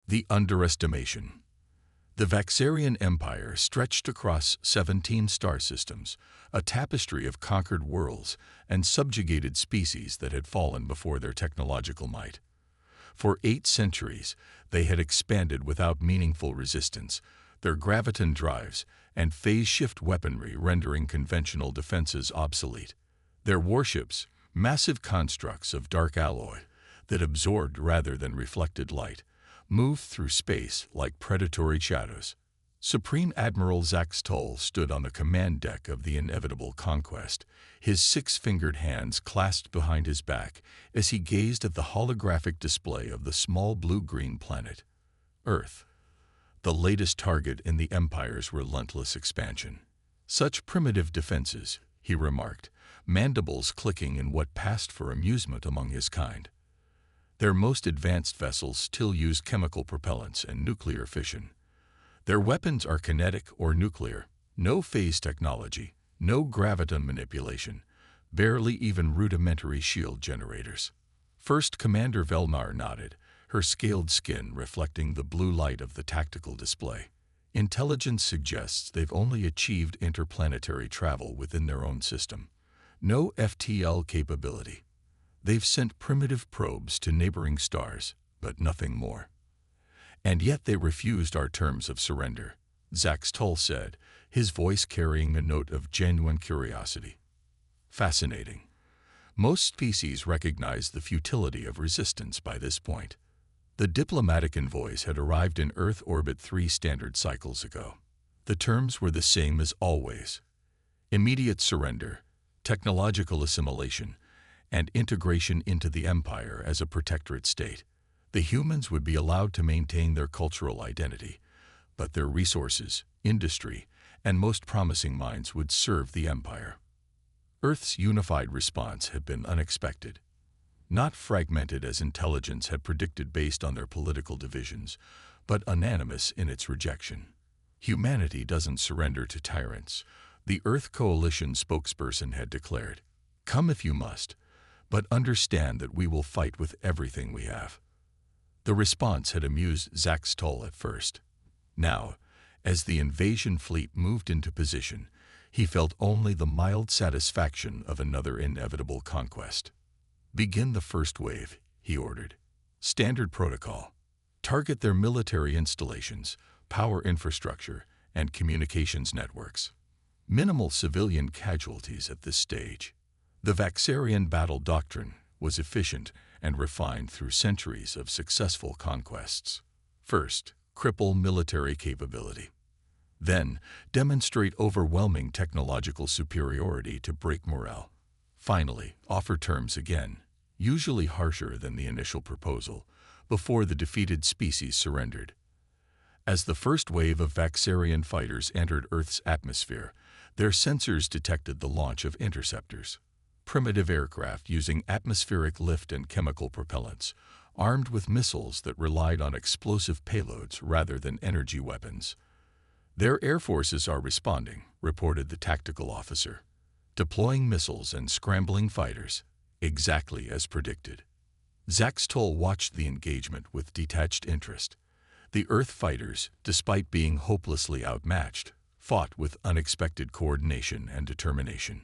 The underestimation. The Vaxarian Empire stretched across 17 star systems, a tapestry of conquered worlds and subjugated species that had fallen before their technological might. For 8 centuries, they had expanded without meaningful resistance, their graviton drives and phase-shift weaponry rendering conventional defenses obsolete. Their warships, massive constructs of dark alloy that absorbed rather than reflected light, moved through space like predatory shadows. Supreme Admiral Zax Toll stood on the command deck of the inevitable conquest, his 6-fingered hands clasped behind his back as he gazed at the holographic display of the small blue-green planet, Earth, the latest target in the Empire's relentless expansion. Such primitive defenses, he remarked, mandibles clicking in what passed for amusement among his kind. Their most advanced vessels still use chemical propellants and nuclear fission. Their weapons are kinetic or nuclear, no phase technology, no graviton manipulation, barely even rudimentary shield generators. First Commander Velnar nodded, her scaled skin reflecting the blue light of the tactical display. Intelligence suggests they've only achieved interplanetary travel within their own system. No FTL capability. They've sent primitive probes to neighboring stars, but nothing more. And yet they refused our terms of surrender, Zax Toll said, his voice carrying a note of genuine curiosity. Fascinating. Most species recognize the futility of resistance by this point. The diplomatic envoys had arrived in Earth orbit 3 standard cycles ago. The terms were the same as always: immediate surrender, technological assimilation, and integration into the Empire as a protectorate state. The humans would be allowed to maintain their cultural identity, but their resources, industry, and most promising minds would serve the Empire. Earth's unified response had been unexpected. Not fragmented as intelligence had predicted based on their political divisions, but unanimous in its rejection. Humanity doesn't surrender to tyrants, the Earth Coalition spokesperson had declared. Come if you must, but understand that we will fight with everything we have. The response had amused Zax Toll at first. Now, as the invasion fleet moved into position, he felt only the mild satisfaction of another inevitable conquest. Begin the first wave, he ordered. Standard protocol. Target their military installations, power infrastructure, and communications networks. Minimal civilian casualties at this stage. The Vaxarian battle doctrine was efficient and refined through centuries of successful conquests. First, cripple military capability. Then, demonstrate overwhelming technological superiority to break morale. Finally, offer terms again, usually harsher than the initial proposal, before the defeated species surrendered. As the first wave of Vaxarian fighters entered Earth's atmosphere, their sensors detected the launch of interceptors. Primitive aircraft using atmospheric lift and chemical propellants, armed with missiles that relied on explosive payloads rather than energy weapons. Their air forces are responding, reported the tactical officer, deploying missiles and scrambling fighters, exactly as predicted. Zax Toll watched the engagement with detached interest. The Earth fighters, despite being hopelessly outmatched, fought with unexpected coordination and determination.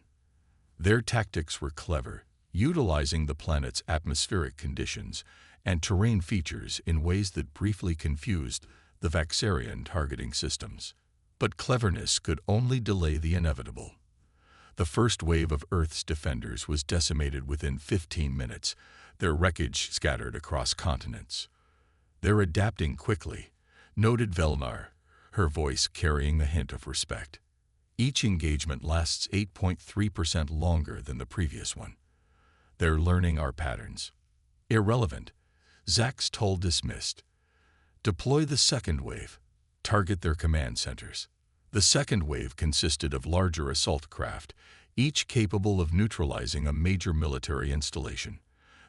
Their tactics were clever, utilizing the planet's atmospheric conditions and terrain features in ways that briefly confused the Vaxarian targeting systems. But cleverness could only delay the inevitable. The first wave of Earth's defenders was decimated within 15 minutes, their wreckage scattered across continents. They're adapting quickly, noted Velnar, her voice carrying a hint of respect. Each engagement lasts 8.3% longer than the previous one. They're learning our patterns. Irrelevant, Zax Toll dismissed. Deploy the second wave. Target their command centers. The second wave consisted of larger assault craft, each capable of neutralizing a major military installation.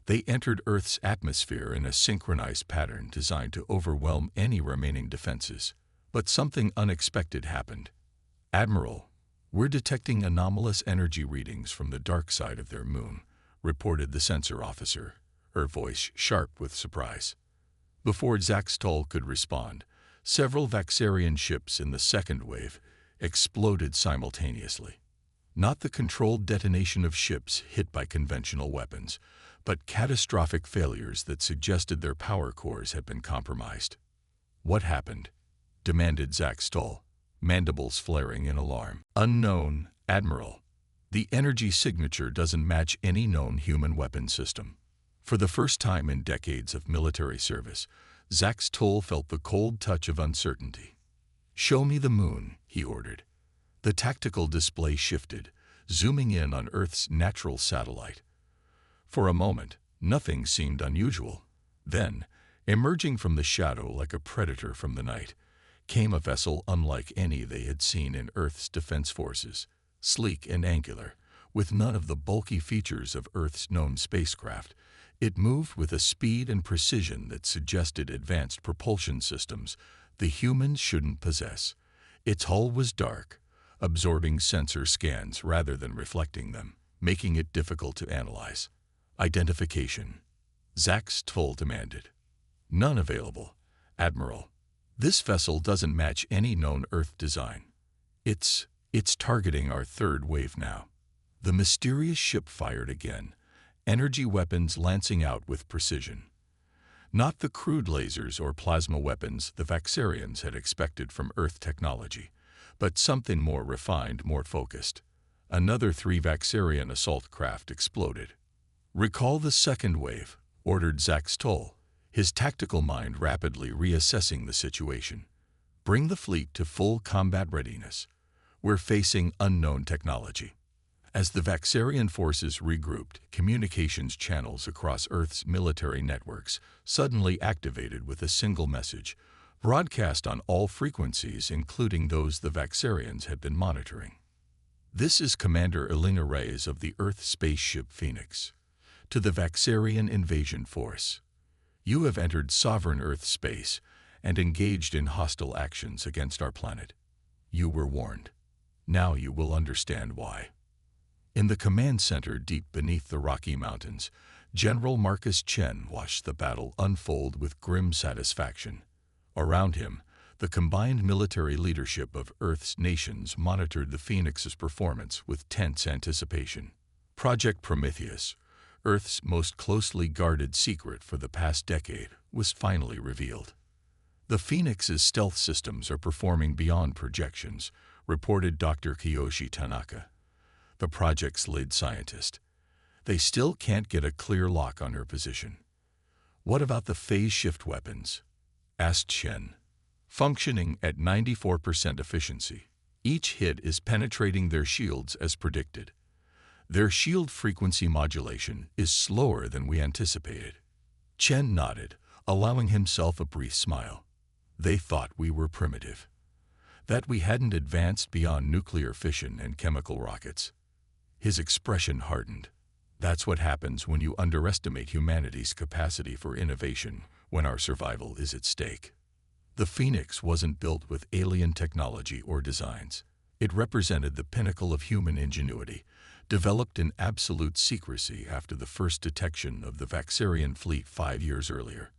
They entered Earth's atmosphere in a synchronized pattern designed to overwhelm any remaining defenses. But something unexpected happened. Admiral, we're detecting anomalous energy readings from the dark side of their moon, reported the sensor officer, her voice sharp with surprise. Before Zaxtol could respond, several Vaxarian ships in the second wave exploded simultaneously. Not the controlled detonation of ships hit by conventional weapons, but catastrophic failures that suggested their power cores had been compromised. "What happened?" demanded Zaxtol, mandibles flaring in alarm. "Unknown, Admiral. The energy signature doesn't match any known human weapon system." For the first time in decades of military service, Zaxtol felt the cold touch of uncertainty. "Show me the moon," he ordered. The tactical display shifted, zooming in on Earth's natural satellite. For a moment, nothing seemed unusual. Then, emerging from the shadow like a predator from the night, came a vessel unlike any they had seen in Earth's defense forces, sleek and angular, with none of the bulky features of Earth's known spacecraft. It moved with a speed and precision that suggested advanced propulsion systems the humans shouldn't possess. Its hull was dark, absorbing sensor scans rather than reflecting them, making it difficult to analyze. "Identification," Zaxtol demanded. "None available, Admiral. This vessel doesn't match any known Earth design. It's targeting our third wave now." The mysterious ship fired again, energy weapons lancing out with precision. Not the crude lasers or plasma weapons the Vaxarians had expected from Earth technology, but something more refined, more focused. Another 3 Vaxarian assault craft exploded. "Recall the second wave," ordered Zaxtol, his tactical mind rapidly reassessing the situation. "Bring the fleet to full combat readiness. We're facing unknown technology." As the Vaxarian forces regrouped, communications channels across Earth's military networks suddenly activated with a single message, broadcast on all frequencies including those the Vaxarians had been monitoring. "This is Commander Elena Reyes of the Earth spaceship Phoenix. To the Vaxarian invasion force. You have entered sovereign Earth space and engaged in hostile actions against our planet. You were warned. Now you will understand why." In the command center deep beneath the Rocky Mountains, General Marcus Chen watched the battle unfold with grim satisfaction. Around him, the combined military leadership of Earth's nations monitored the Phoenix's performance with tense anticipation. Project Prometheus, Earth's most closely guarded secret for the past decade, was finally revealed. "The Phoenix's stealth systems are performing beyond projections," reported Dr. Kiyoshi Tanaka, the project's lead scientist. "They still can't get a clear lock on her position." "What about the phase shift weapons?" asked Chen. "Functioning at 94% efficiency. Each hit is penetrating their shields as predicted. Their shield frequency modulation is slower than we anticipated." Chen nodded, allowing himself a brief smile. "They thought we were primitive. That we hadn't advanced beyond nuclear fission and chemical rockets." His expression hardened. "That's what happens when you underestimate humanity's capacity for innovation when our survival is at stake." The Phoenix wasn't built with alien technology or designs. It represented the pinnacle of human ingenuity, developed in absolute secrecy after the first detection of the Vaxarian fleet 5 years earlier.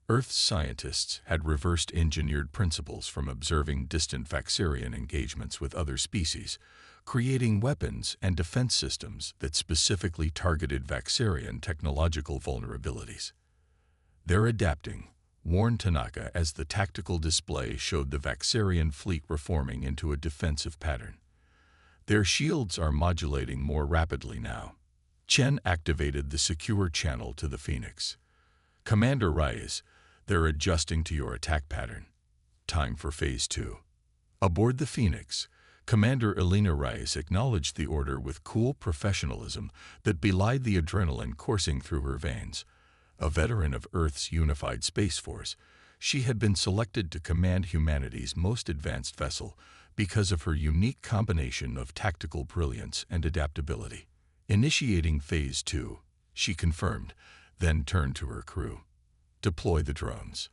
Earth's scientists had reversed-engineered principles from observing distant Vaxarian engagements with other species, creating weapons and defense systems that specifically targeted Vaxarian technological vulnerabilities. "They're adapting," warned Tanaka as the tactical display showed the Vaxarian fleet reforming into a defensive pattern. "Their shields are modulating more rapidly now." Chen activated the secure channel to the Phoenix. "Commander Reyes, they're adjusting to your attack pattern. Time for Phase 2. Aboard the Phoenix, Commander Elena Reyes acknowledged the order with cool professionalism that belied the adrenaline coursing through her veins. A veteran of Earth's unified Space Force, she had been selected to command humanity's most advanced vessel because of her unique combination of tactical brilliance and adaptability. "Initiating Phase 2, she confirmed, then turned to her crew. "Deploy the drones."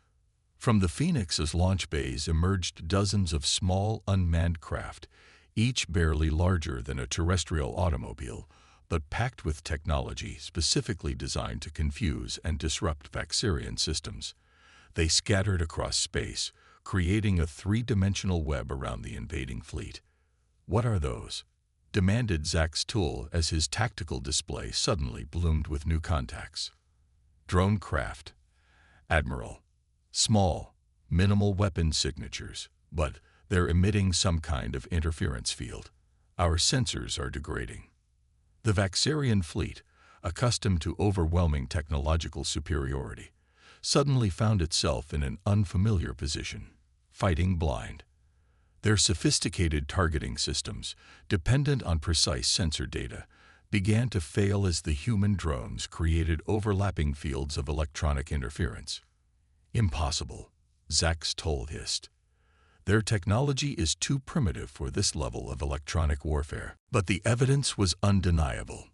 From the Phoenix's launch bays emerged dozens of small, unmanned craft, each barely larger than a terrestrial automobile, but packed with technology specifically designed to confuse and disrupt Vaxarian systems. They scattered across space, creating a three-dimensional web around the invading fleet. "What are those?" demanded Zach's tool as his tactical display suddenly bloomed with new contacts. "Drone craft, Admiral. Small, minimal weapon signatures, but they're emitting some kind of interference field. Our sensors are degrading." The Vaxarian fleet, accustomed to overwhelming technological superiority, suddenly found itself in an unfamiliar position, fighting blind. Their sophisticated targeting systems, dependent on precise sensor data, began to fail as the human drones created overlapping fields of electronic interference. "Impossible," Zach's toll hissed. "Their technology is too primitive for this level of electronic warfare." But the evidence was undeniable.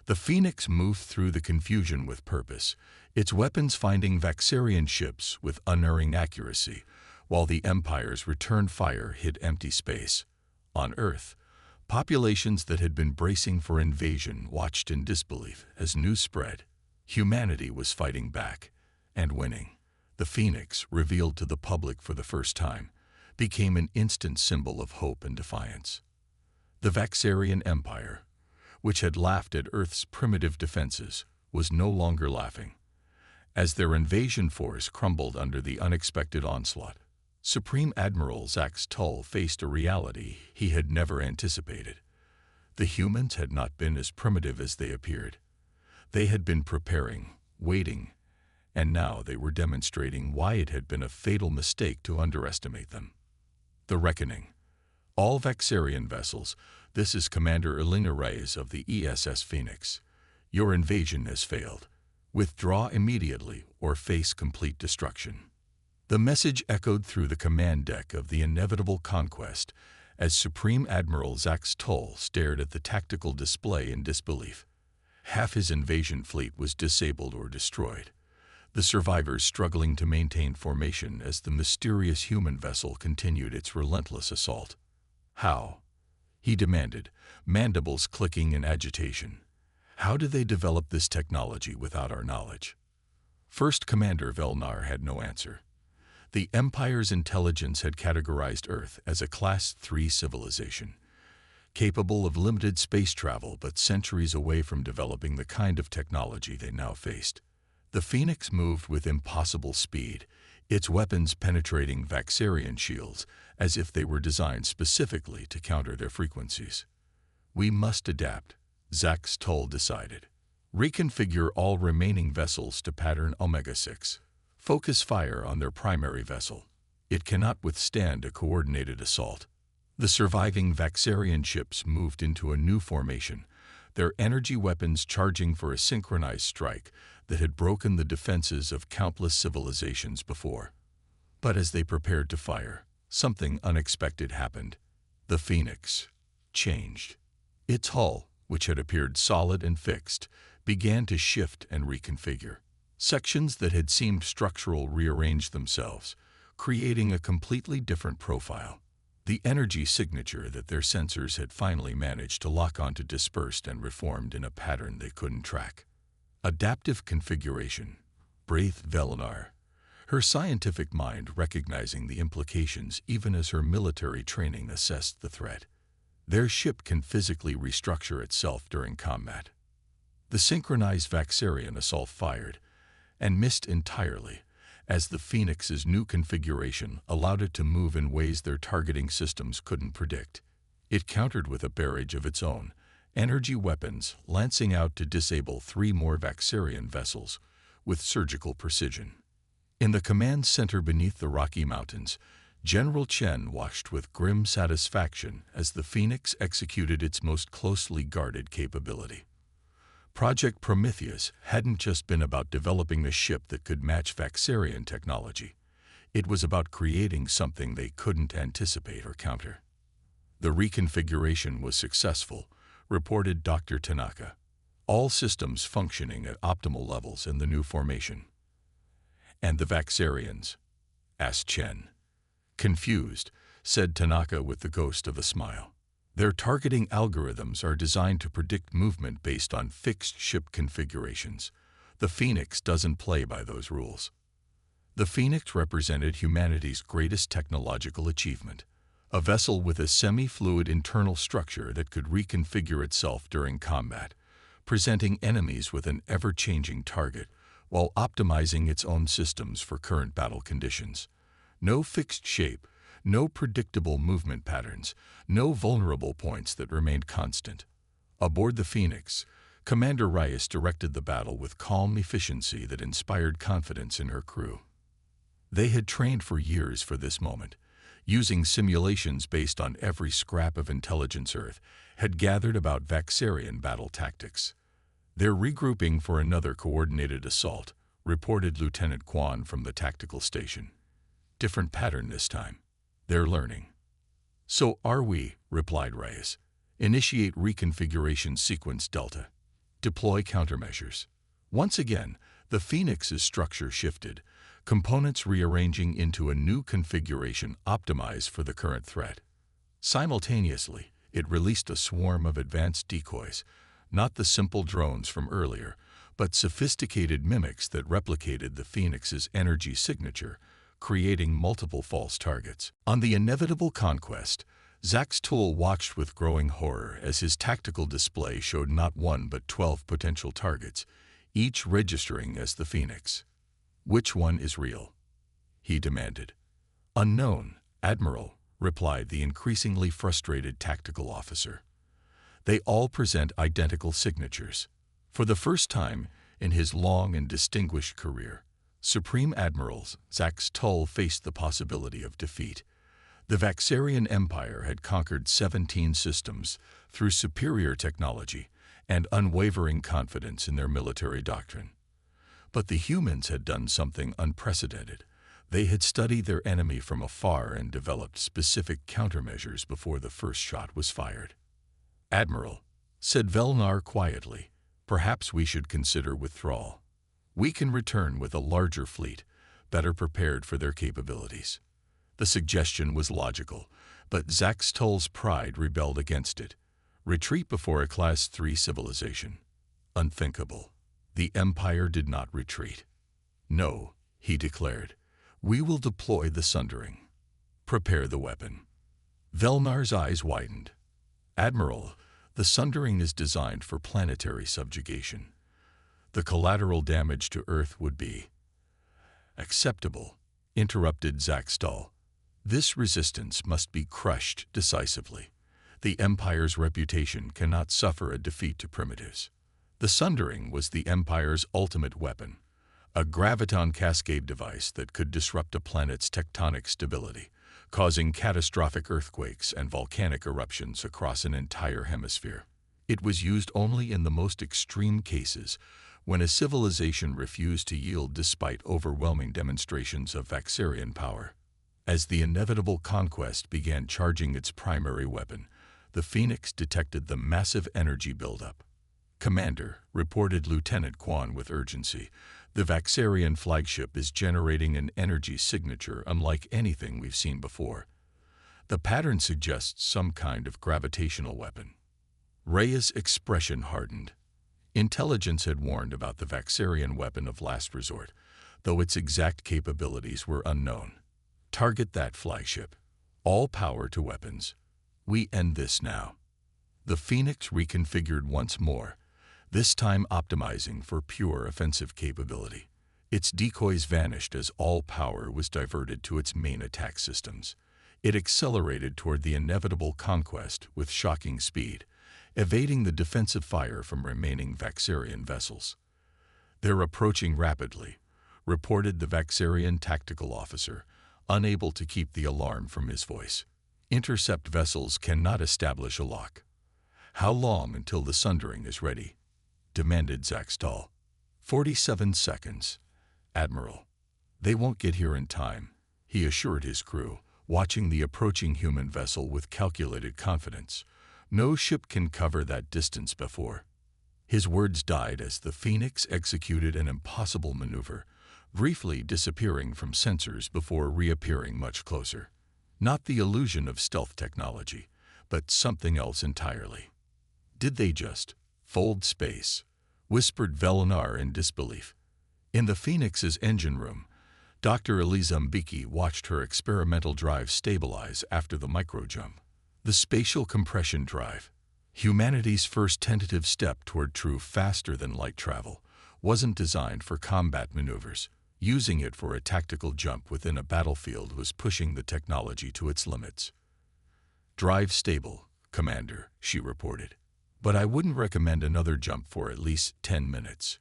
The Phoenix moved through the confusion with purpose, its weapons finding Vaxarian ships with unerring accuracy, while the Empire's return fire hit empty space. On Earth, populations that had been bracing for invasion watched in disbelief as news spread. Humanity was fighting back and winning. The Phoenix, revealed to the public for the first time, became an instant symbol of hope and defiance. The Vaxarian Empire, which had laughed at Earth's primitive defenses, was no longer laughing. As their invasion force crumbled under the unexpected onslaught, Supreme Admiral Zach's Tull faced a reality he had never anticipated. The humans had not been as primitive as they appeared. They had been preparing, waiting, and now they were demonstrating why it had been a fatal mistake to underestimate them. The Reckoning. "All Vaxarian vessels, this is Commander Elena Reyes of the ESS Phoenix. Your invasion has failed. Withdraw immediately or face complete destruction." The message echoed through the command deck of the inevitable Conquest as Supreme Admiral Zach's Tull stared at the tactical display in disbelief. Half his invasion fleet was disabled or destroyed, the survivors struggling to maintain formation as the mysterious human vessel continued its relentless assault. "How?" he demanded, mandibles clicking in agitation. "How did they develop this technology without our knowledge?" First Commander Velnar had no answer. The Empire's intelligence had categorized Earth as a Class 3 civilization, capable of limited space travel but centuries away from developing the kind of technology they now faced. The Phoenix moved with impossible speed, its weapons penetrating Vaxarian shields as if they were designed specifically to counter their frequencies. "We must adapt," Zach's Tull decided. "Reconfigure all remaining vessels to pattern Omega-6. Focus fire on their primary vessel. It cannot withstand a coordinated assault." The surviving Vaxarian ships moved into a new formation, their energy weapons charging for a synchronized strike that had broken the defenses of countless civilizations before. But as they prepared to fire, something unexpected happened. The Phoenix changed. Its hull, which had appeared solid and fixed, began to shift and reconfigure. Sections that had seemed structural rearranged themselves, creating a completely different profile. The energy signature that their sensors had finally managed to lock onto dispersed and reformed in a pattern they couldn't track. Adaptive configuration, breathed Velinar, her scientific mind recognizing the implications even as her military training assessed the threat. Their ship can physically restructure itself during combat. The synchronized Vaxarian assault fired, and missed entirely, as the Phoenix's new configuration allowed it to move in ways their targeting systems couldn't predict. It countered with a barrage of its own, energy weapons lancing out to disable 3 more Vaxarian vessels with surgical precision. In the command center beneath the Rocky Mountains, General Chen watched with grim satisfaction as the Phoenix executed its most closely guarded capability. Project Prometheus hadn't just been about developing a ship that could match Vaxarian technology. It was about creating something they couldn't anticipate or counter. The reconfiguration was successful, reported Dr. Tanaka. All systems functioning at optimal levels in the new formation. "And the Vaxarians?" asked Chen. "Confused," said Tanaka with the ghost of a smile. "Their targeting algorithms are designed to predict movement based on fixed ship configurations. The Phoenix doesn't play by those rules." The Phoenix represented humanity's greatest technological achievement, a vessel with a semi-fluid internal structure that could reconfigure itself during combat, presenting enemies with an ever-changing target while optimizing its own systems for current battle conditions. No fixed shape, no predictable movement patterns, no vulnerable points that remained constant. Aboard the Phoenix, Commander Reyes directed the battle with calm efficiency that inspired confidence in her crew. They had trained for years for this moment, using simulations based on every scrap of intelligence Earth had gathered about Vaxarian battle tactics. They're regrouping for another coordinated assault, reported Lieutenant Quan from the tactical station. Different pattern this time. They're learning. So are we, replied Reyes. Initiate reconfiguration sequence Delta. Deploy countermeasures. Once again, the Phoenix's structure shifted, components rearranging into a new configuration optimized for the current threat. Simultaneously, it released a swarm of advanced decoys, not the simple drones from earlier, but sophisticated mimics that replicated the Phoenix's energy signature, creating multiple false targets. On the inevitable conquest, Zax Tool watched with growing horror as his tactical display showed not one but 12 potential targets, each registering as the Phoenix. Which one is real? He demanded. Unknown, Admiral, replied the increasingly frustrated tactical officer. They all present identical signatures. For the first time in his long and distinguished career, Supreme Admirals Zax Tull faced the possibility of defeat. The Vaxarian Empire had conquered 17 systems through superior technology and unwavering confidence in their military doctrine. But the humans had done something unprecedented. They had studied their enemy from afar and developed specific countermeasures before the first shot was fired. Admiral, said Velnar quietly, perhaps we should consider withdrawal. We can return with a larger fleet, better prepared for their capabilities. The suggestion was logical, but Zax Tull's pride rebelled against it. Retreat before a Class 3 civilization. Unthinkable. The Empire did not retreat. No, he declared. We will deploy the Sundering. Prepare the weapon. Velnar's eyes widened. Admiral, the Sundering is designed for planetary subjugation. The collateral damage to Earth would be acceptable, interrupted Zax Tull. This resistance must be crushed decisively. The Empire's reputation cannot suffer a defeat to primitives. The Sundering was the Empire's ultimate weapon, a graviton cascade device that could disrupt a planet's tectonic stability, causing catastrophic earthquakes and volcanic eruptions across an entire hemisphere. It was used only in the most extreme cases, when a civilization refused to yield despite overwhelming demonstrations of Vaxarian power. As the inevitable conquest began charging its primary weapon, the Phoenix detected the massive energy buildup. Commander, reported Lieutenant Quan with urgency, the Vaxarian flagship is generating an energy signature unlike anything we've seen before. The pattern suggests some kind of gravitational weapon. Reyes' expression hardened. Intelligence had warned about the Vaxarian weapon of last resort, though its exact capabilities were unknown. Target that flagship. All power to weapons. We end this now. The Phoenix reconfigured once more, this time optimizing for pure offensive capability. Its decoys vanished as all power was diverted to its main attack systems. It accelerated toward the inevitable conquest with shocking speed, evading the defensive fire from remaining Vaxarian vessels. They're approaching rapidly, reported the Vaxarian tactical officer, unable to keep the alarm from his voice. Intercept vessels cannot establish a lock. How long until the Sundering is ready? Demanded Zax Tull. 47 seconds, Admiral. They won't get here in time, he assured his crew, watching the approaching human vessel with calculated confidence. No ship can cover that distance before. His words died as the Phoenix executed an impossible maneuver, briefly disappearing from sensors before reappearing much closer. Not the illusion of stealth technology, but something else entirely. Did they just fold space? Whispered Velinar in disbelief. In the Phoenix's engine room, Dr. Eliza Mbiki watched her experimental drive stabilize after the microjump. The spatial compression drive, humanity's first tentative step toward true faster-than-light travel, wasn't designed for combat maneuvers. Using it for a tactical jump within a battlefield was pushing the technology to its limits. "Drive stable, Commander," she reported. "But I wouldn't recommend another jump for at least 10 minutes.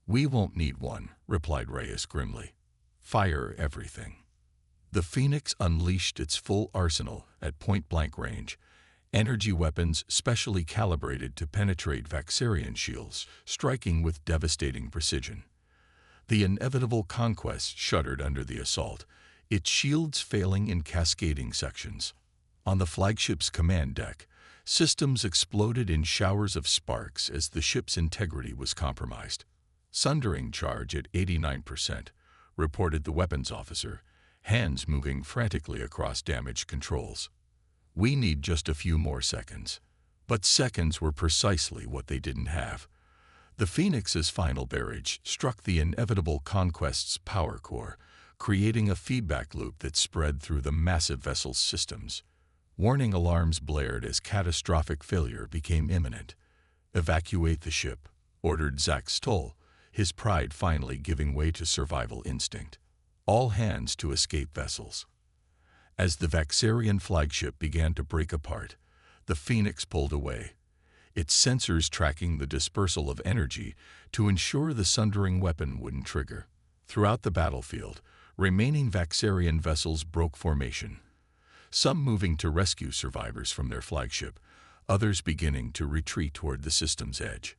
"We won't need one," replied Reyes grimly. "Fire everything." The Phoenix unleashed its full arsenal at point-blank range, energy weapons specially calibrated to penetrate Vaxarian shields, striking with devastating precision. The inevitable conquest shuddered under the assault, its shields failing in cascading sections. On the flagship's command deck, systems exploded in showers of sparks as the ship's integrity was compromised. "Sundering charge at 89%, reported the weapons officer, hands moving frantically across damaged controls. "We need just a few more seconds." But seconds were precisely what they didn't have. The Phoenix's final barrage struck the inevitable Conquest's power core, creating a feedback loop that spread through the massive vessel's systems. Warning alarms blared as catastrophic failure became imminent. "Evacuate the ship," ordered Zach Stoll, his pride finally giving way to survival instinct. "All hands to escape vessels." As the Vaxarian flagship began to break apart, the Phoenix pulled away, its sensors tracking the dispersal of energy to ensure the sundering weapon wouldn't trigger. Throughout the battlefield, remaining Vaxarian vessels broke formation, some moving to rescue survivors from their flagship, others beginning to retreat toward the system's edge.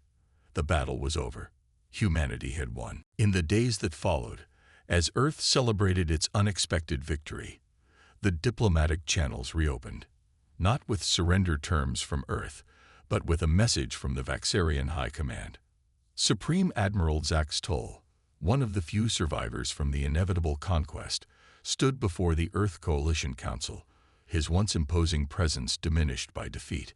The battle was over. Humanity had won. In the days that followed, as Earth celebrated its unexpected victory, the diplomatic channels reopened, not with surrender terms from Earth, but with a message from the Vaxarian High Command. Supreme Admiral Zach Stoll, one of the few survivors from the inevitable conquest, stood before the Earth Coalition Council, his once imposing presence diminished by defeat.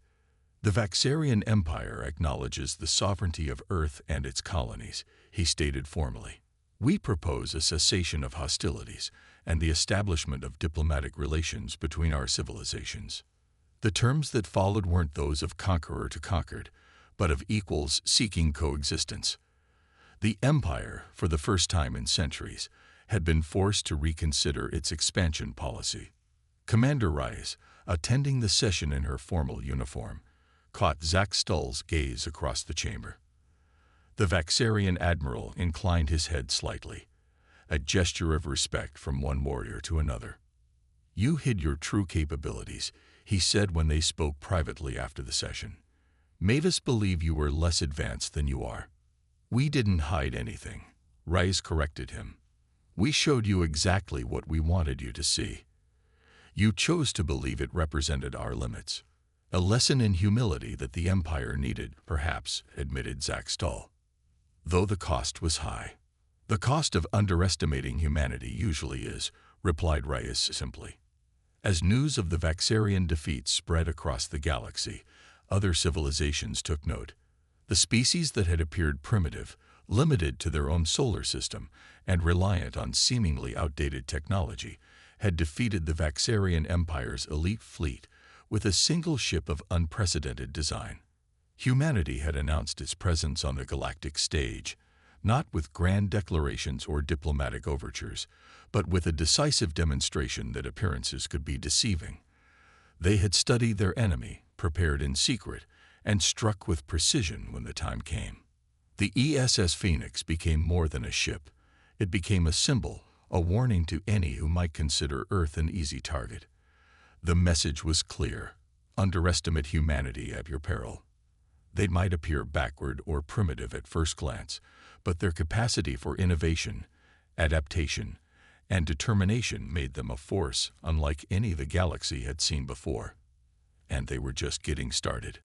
"The Vaxarian Empire acknowledges the sovereignty of Earth and its colonies," he stated formally. "We propose a cessation of hostilities and the establishment of diplomatic relations between our civilizations." The terms that followed weren't those of conqueror to conquered, but of equals seeking coexistence. The Empire, for the first time in centuries, had been forced to reconsider its expansion policy. Commander Reyes, attending the session in her formal uniform, caught Zach Stoll's gaze across the chamber. The Vaxarian admiral inclined his head slightly, a gesture of respect from one warrior to another. "You hid your true capabilities," he said when they spoke privately after the session. "Made us believe you were less advanced than you are." "We didn't hide anything," Reyes corrected him. "We showed you exactly what we wanted you to see. You chose to believe it represented our limits. A lesson in humility that the Empire needed, perhaps," admitted Zach Stoll. "Though the cost was high." "The cost of underestimating humanity usually is," replied Reyes simply. As news of the Vaxarian defeat spread across the galaxy, other civilizations took note. The species that had appeared primitive, limited to their own solar system, and reliant on seemingly outdated technology, had defeated the Vaxarian Empire's elite fleet with a single ship of unprecedented design. Humanity had announced its presence on the galactic stage, not with grand declarations or diplomatic overtures, but with a decisive demonstration that appearances could be deceiving. They had studied their enemy, prepared in secret, and struck with precision when the time came. The ESS Phoenix became more than a ship. It became a symbol, a warning to any who might consider Earth an easy target. The message was clear: underestimate humanity at your peril. They might appear backward or primitive at first glance, but their capacity for innovation, adaptation, and determination made them a force unlike any the galaxy had seen before. And they were just getting started.